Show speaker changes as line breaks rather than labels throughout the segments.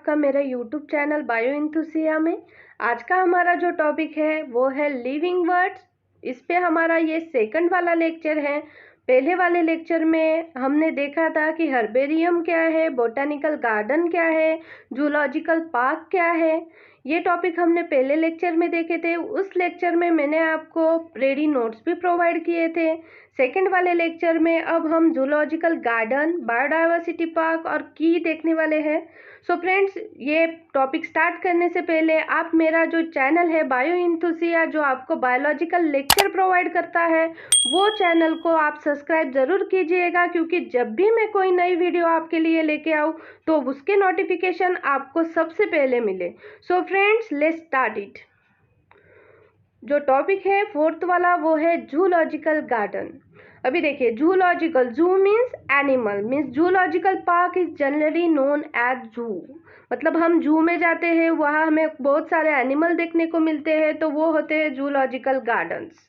आपका मेरा YouTube channel bio इंथुसिया में। आज का हमारा जो टॉपिक है वो है लिविंग वर्ड्स। इस पे हमारा ये सेकंड वाला लेक्चर है। पहले वाले लेक्चर में हमने देखा था कि हर्बेरियम क्या है, बोटानिकल गार्डन क्या है, जूलॉजिकल पार्क क्या है। ये टॉपिक हमने पहले लेक्चर में देखे थे। उस लेक्चर में मैंने आपको रेडी नोट्स भी प्रोवाइड किए थे। सेकंड वाले लेक्चर में अब हम जूलॉजिकल गार्डन, बायोडाइवर्सिटी पार्क और की देखने वाले हैं। सो फ्रेंड्स, ये टॉपिक स्टार्ट करने से पहले आप मेरा जो चैनल है बायो इंथुसिया, जो आपको बायोलॉजिकल लेक्चर प्रोवाइड करता है, वो चैनल को आप सब्सक्राइब ज़रूर कीजिएगा, क्योंकि जब भी मैं कोई नई वीडियो आपके लिए लेके आऊँ तो उसके नोटिफिकेशन आपको सबसे पहले मिले। So friends, let's start it. जो टॉपिक है फोर्थ वाला वो है जूलॉजिकल गार्डन। अभी देखिए, zoological, zoo means animal, means zoological park is generally known as zoo. मतलब हम जू में जाते हैं, वहाँ हमें बहुत सारे एनिमल देखने को मिलते हैं, तो वो होते हैं zoological gardens.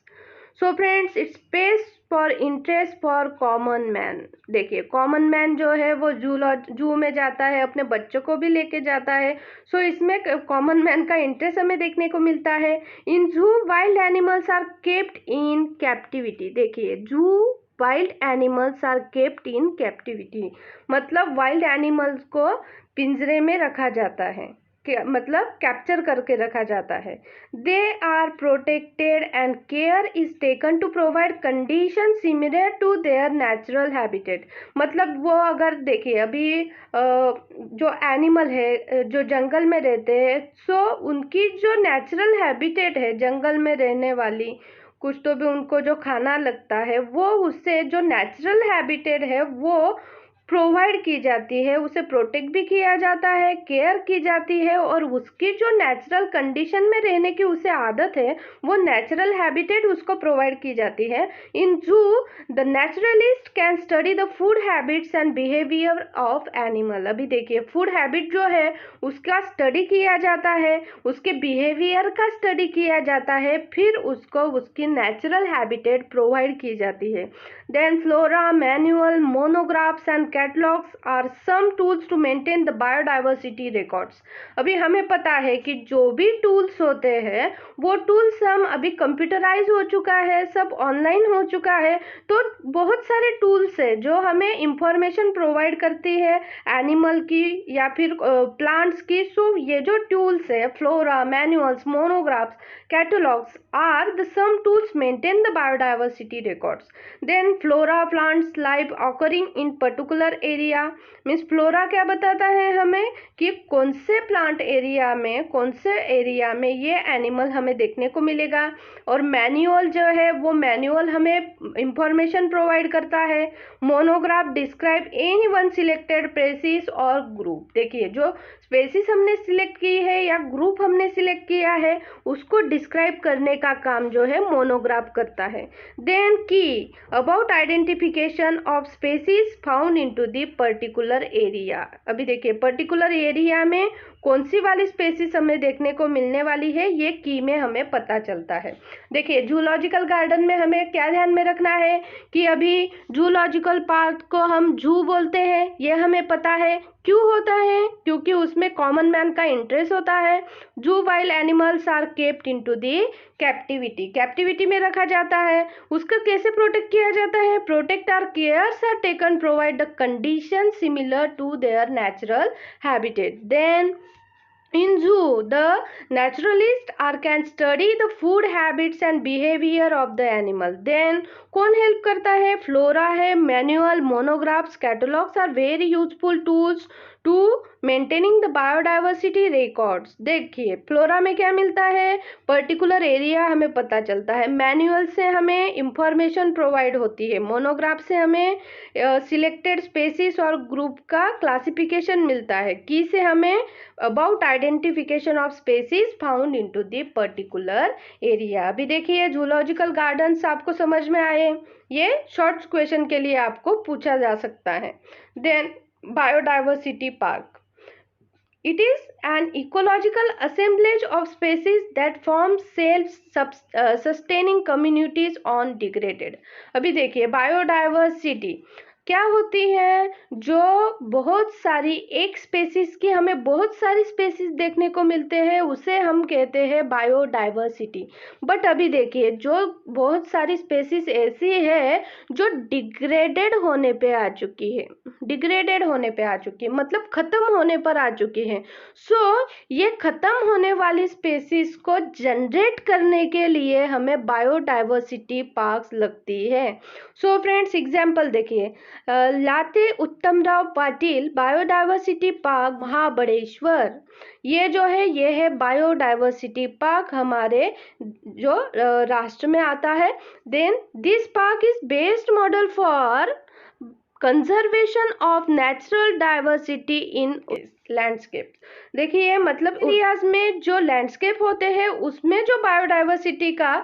So friends, it's space for interest for common man. देखिए, कॉमन मैन जो है वो जू में जाता है, अपने बच्चों को भी लेके जाता है। सो इसमें कॉमन मैन का इंटरेस्ट हमें देखने को मिलता है। In zoo wild animals are kept in captivity. देखिए, zoo wild animals are kept in captivity, मतलब वाइल्ड एनिमल्स को पिंजरे में रखा जाता है, मतलब कैप्चर करके रखा जाता है। They are protected and care is taken to provide condition similar to their natural habitat. मतलब वो, अगर देखिए अभी जो एनिमल है जो जंगल में रहते हैं, सो उनकी जो नेचुरल हैबिटेट है जंगल में रहने वाली, कुछ तो भी उनको जो खाना लगता है वो उससे जो नेचुरल हैबिटेट है वो प्रोवाइड की जाती है, उसे प्रोटेक्ट भी किया जाता है, केयर की जाती है, और उसकी जो नेचुरल कंडीशन में रहने की उसे आदत है, वो नेचुरल हैबिटेट उसको प्रोवाइड की जाती है। इन जू the naturalist can study the food habits and behaviour of animal. अभी देखिए, फूड हैबिट जो है उसका स्टडी किया जाता है, उसके बिहेवियर का स्टडी किया जाता है, फिर उसको उसकी नेचुरल हैबिटेट प्रोवाइड की जाती है। Then flora, manual, monographs and catalogs are some tools to maintain the biodiversity records। अभी हमें पता है कि जो भी टूल्स होते हैं वो टूल्स हम अभी कंप्यूटराइज हो चुका है, सब ऑनलाइन हो चुका है, तो बहुत सारे टूल्स है जो हमें इंफॉर्मेशन प्रोवाइड करती है एनिमल की या फिर प्लांट्स की। सो ये जो टूल्स है, flora, manuals, monographs, catalogues are the some tools maintain the biodiversity records. Then flora, plants live occurring in particular area, means flora क्या बताता है हमें कि कौन से प्लांट एरिया में, कौन से एरिया में ये एनिमल हमें देखने को मिलेगा। और मैनुअल जो है वो मैनुअल हमें इंफॉर्मेशन प्रोवाइड करता है। Monograph describe any one selected species और ग्रुप। देखिए, जो स्पेसीज हमने सिलेक्ट की है या ग्रुप हमने सिलेक्ट किया है उसको डिस्क्राइब करने का काम जो है मोनोग्राफ करता है। देन की about identification of species found into the particular area. अभी देखिए, पर्टिकुलर एरिया में कौन सी वाली स्पेसीज हमें देखने को मिलने वाली है, ये की में हमें पता चलता है। देखिए, जूलॉजिकल गार्डन में हमें क्या ध्यान में रखना है कि अभी जूलॉजिकल पार्क को हम जू बोलते हैं, ये हमें पता है। क्यों होता है? क्योंकि उसमें कॉमन मैन का इंटरेस्ट होता है। Zoo wild animals are kept into the captivity, captivity में रखा जाता है। उसको कैसे प्रोटेक्ट किया जाता है? Protect or cares are taken provide the condition similar to their natural habitat. Then in zoo the naturalist are can study the food habits and behavior of the animal। then कौन help करता है? Flora है, manual, monographs, catalogues are very useful tools to maintaining the biodiversity records. देखिए, flora में क्या मिलता है? Particular area हमें पता चलता है। मैनुअल से हमें इंफॉर्मेशन प्रोवाइड होती है। मोनोग्राफ से हमें सिलेक्टेड स्पेसीज और ग्रुप का क्लासिफिकेशन मिलता है। की से हमें about identification of species found into the particular area. अभी देखिए, जूलॉजिकल गार्डन्स आपको समझ में आए, ये शॉर्ट क्वेश्चन के लिए आपको पूछा जा सकता है। Then biodiversity park, it is an ecological assemblage of species that form self sustaining communities on degraded। अभी देखिए, बायोडाइवर्सिटी क्या होती है, जो बहुत सारी एक स्पेसीज की हमें बहुत सारी स्पेसीज देखने को मिलते हैं उसे हम कहते हैं बायोडाइवर्सिटी। बट अभी देखिए, जो बहुत सारी स्पेसीज ऐसी है जो डिग्रेडेड होने पे आ चुकी है, डिग्रेडेड होने पे आ चुकी है मतलब खत्म होने पर आ चुकी है। सो ये खत्म होने वाली स्पेसीज को जनरेट करने के लिए हमें बायोडाइवर्सिटी पार्क्स लगती है। सो फ्रेंड्स, एग्जाम्पल देखिए, लाते उत्तमराव पाटिल बायोडाइवर्सिटी पार्क महाबलेश्वर, ये जो है ये है बायोडाइवर्सिटी पार्क हमारे जो राष्ट्र में आता है। Then this park is based model for conservation of natural diversity in landscape. देखिए मतलब एरियाज में जो लैंडस्केप होते हैं उसमें जो बायोडाइवर्सिटी का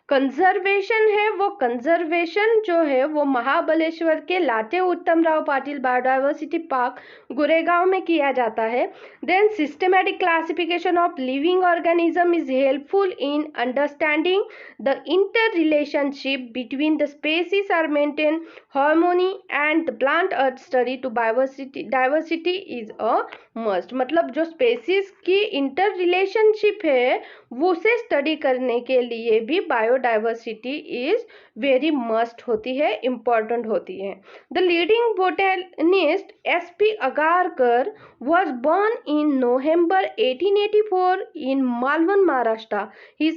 कंजर्वेशन है, वो कंजर्वेशन जो है वो महाबलेश्वर के लाते उत्तमराव पाटिल बायोडाइवर्सिटी पार्क गुरेगांव में किया जाता है। Then systematic classification of living organism is helpful in understanding the interrelationship between the species or maintain harmony and the plant earth study to diversity is a must. मतलब जो species की inter relationship है वो उसे study करने के लिए भी बायोडाइवर्सिटी इज वेरी मस्ट होती है, इम्पॉर्टेंट होती है। The leading botanist SP Agarkar was born in November 1884 in Malvan, Maharashtra. He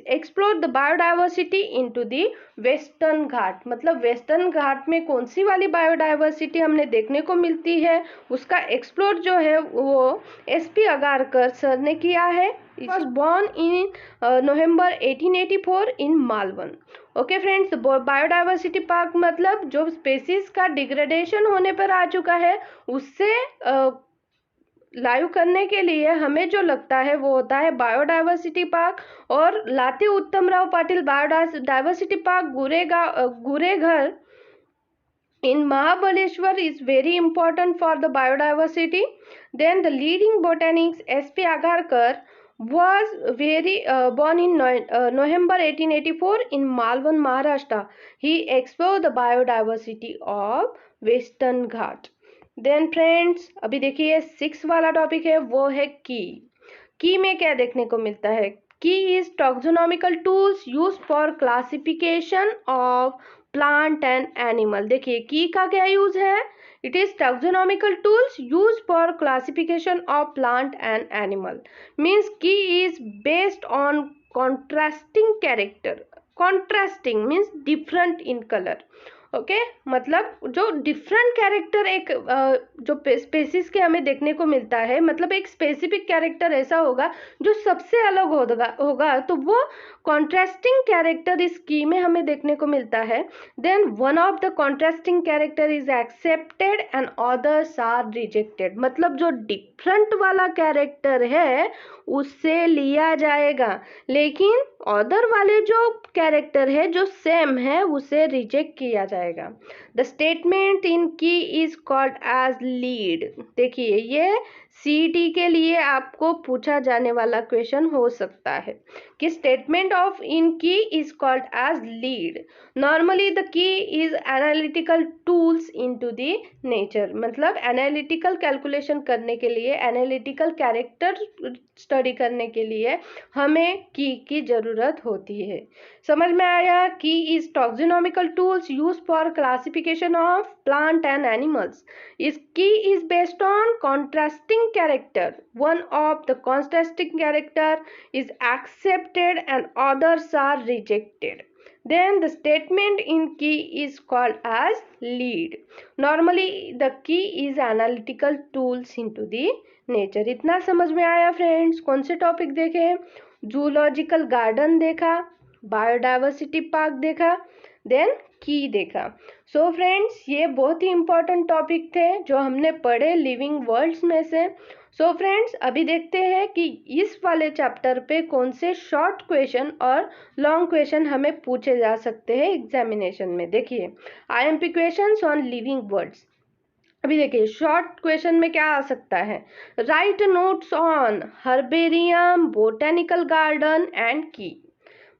explored the biodiversity into the Western Ghat. मतलब वेस्टर्न घाट में कौन सी वाली बायोडाइवर्सिटी हमने देखने को मिलती है उसका एक्सप्लोर जो है वो एसपी अगारकर सर ने किया है। He was born in November 1884 in Malvan. Okay friends, biodiversity park मतलब जो स्पेसीज का डिग्रेडेशन होने पर आ चुका है उससे लाइव करने के लिए हमें जो लगता है वो होता है बायोडाइवर्सिटी पार्क। और लाते Uttamrao Patil biodiversity park Gureghar in Mahabaleshwar is very important for the biodiversity. Then the leading botanist S.P. Agarkar was born in November 1884 in Malvan, Maharashtra. He explored the biodiversity of Western Ghat. Then friends अभी देखिए 6 वाला topic है वो है की में क्या देखने को मिलता है। Key is taxonomical tools use for classification of plant and animal. देखिए की का क्या यूज है, it is taxonomical tools use for classification of plant and animal. Means key is based on contrasting character. Contrasting means different in colour. Okay मतलब जो different character एक जो species के हमें देखने को मिलता है, मतलब एक स्पेसिफिक कैरेक्टर ऐसा होगा जो सबसे अलग होगा तो वो कॉन्ट्रास्टिंग कैरेक्टर इस की में हमें देखने को मिलता है। Then one of the contrasting character is accepted and others are rejected. मतलब जो डिफरेंट वाला कैरेक्टर है उससे लिया जाएगा, लेकिन अदर वाले जो कैरेक्टर है जो सेम है उसे रिजेक्ट किया जाएगा। The statement in key is called as lead. देखिए ये सीईटी के लिए आपको पूछा जाने वाला क्वेश्चन हो सकता है कि statement of in key is called as lead. Normally the key is analytical tools into the nature. मतलब एनालिटिकल कैलकुलेशन करने के लिए, एनालिटिकल कैरेक्टर स्टडी करने के लिए हमें की जरूरत होती है। समझ में आया? Key is taxonomical tools use for classification of plant and animals. इस key is based on contrasting character. One of the contrasting character is accepted and others are rejected. Then the statement in key is called as lead. Normally the key is analytical tools into the nature. इतना समझ में आया friends? कौन से topic देखे? Zoological garden देखा, biodiversity park देखा, then की देखा। सो फ्रेंड्स ये बहुत ही इंपॉर्टेंट टॉपिक थे जो हमने पढ़े लिविंग वर्ल्ड्स में से। सो फ्रेंड्स अभी देखते हैं कि इस वाले चैप्टर पे कौन से शॉर्ट क्वेश्चन और लॉन्ग क्वेश्चन हमें पूछे जा सकते हैं एग्जामिनेशन में। देखिए IMP questions on living words. अभी देखिए शॉर्ट क्वेश्चन में क्या आ सकता है, right notes on herbarium, botanical garden and की।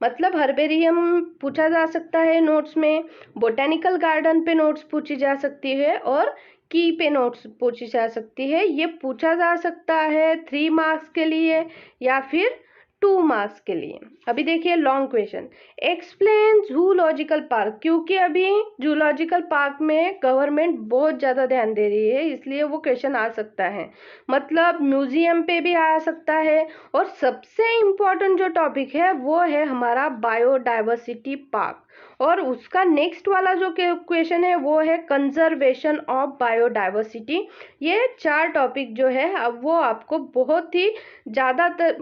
मतलब हर्बेरियम पूछा जा सकता है नोट्स में, बोटेनिकल गार्डन पे नोट्स पूछी जा सकती है और की पे नोट्स पूछी जा सकती है। ये पूछा जा सकता है 3 मार्क्स के लिए या फिर 2 मार्क्स के लिए। अभी देखिए long question, explain zoological park, क्योंकि अभी जूलॉजिकल पार्क में गवर्नमेंट बहुत ज़्यादा ध्यान दे रही है, इसलिए वो क्वेश्चन आ सकता है। मतलब म्यूजियम पे भी आ सकता है। और सबसे इम्पोर्टेंट जो टॉपिक है वो है हमारा बायोडाइवर्सिटी पार्क, और उसका नेक्स्ट वाला जो क्वेश्चन है वो है कंजर्वेशन ऑफ बायोडाइवर्सिटी। ये 4 टॉपिक जो है अब वो आपको बहुत ही ज़्यादातर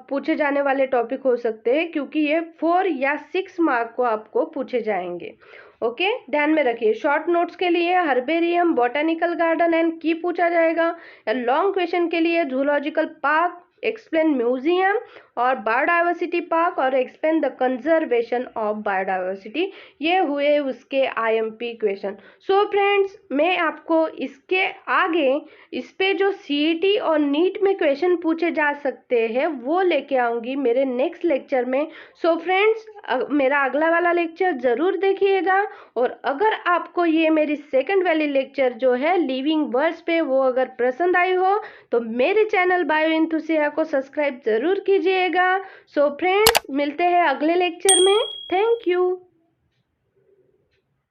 पूछे जाने वाले टॉपिक हो सकते हैं, क्योंकि ये 4 या 6 मार्क को आपको पूछे जाएंगे। ओके, ध्यान में रखिए। शॉर्ट नोट्स के लिए हर्बेरियम, बोटेनिकल गार्डन एंड की पूछा जाएगा। लॉन्ग क्वेश्चन के लिए जूलॉजिकल पार्क, एक्सप्लेन म्यूजियम और बायोडाइवर्सिटी पार्क और explain the conservation of biodiversity. ये हुए उसके आईएमपी क्वेश्चन। सो फ्रेंड्स, मैं आपको इसके आगे इस पे जो सीईटी और नीट में क्वेश्चन पूछे जा सकते हैं वो लेके आऊंगी मेरे नेक्स्ट लेक्चर में। सो फ्रेंड्स, मेरा अगला वाला लेक्चर ज़रूर देखिएगा। और अगर आपको ये मेरी सेकंड वाली लेक्चर जो है लिविंग वर्ड्स पे वो अगर पसंद आई हो तो मेरे चैनल बायो एंथुसिया को सब्सक्राइब ज़रूर कीजिएगा। सो फ्रेंड्स, मिलते हैं अगले लेक्चर में। Thank you.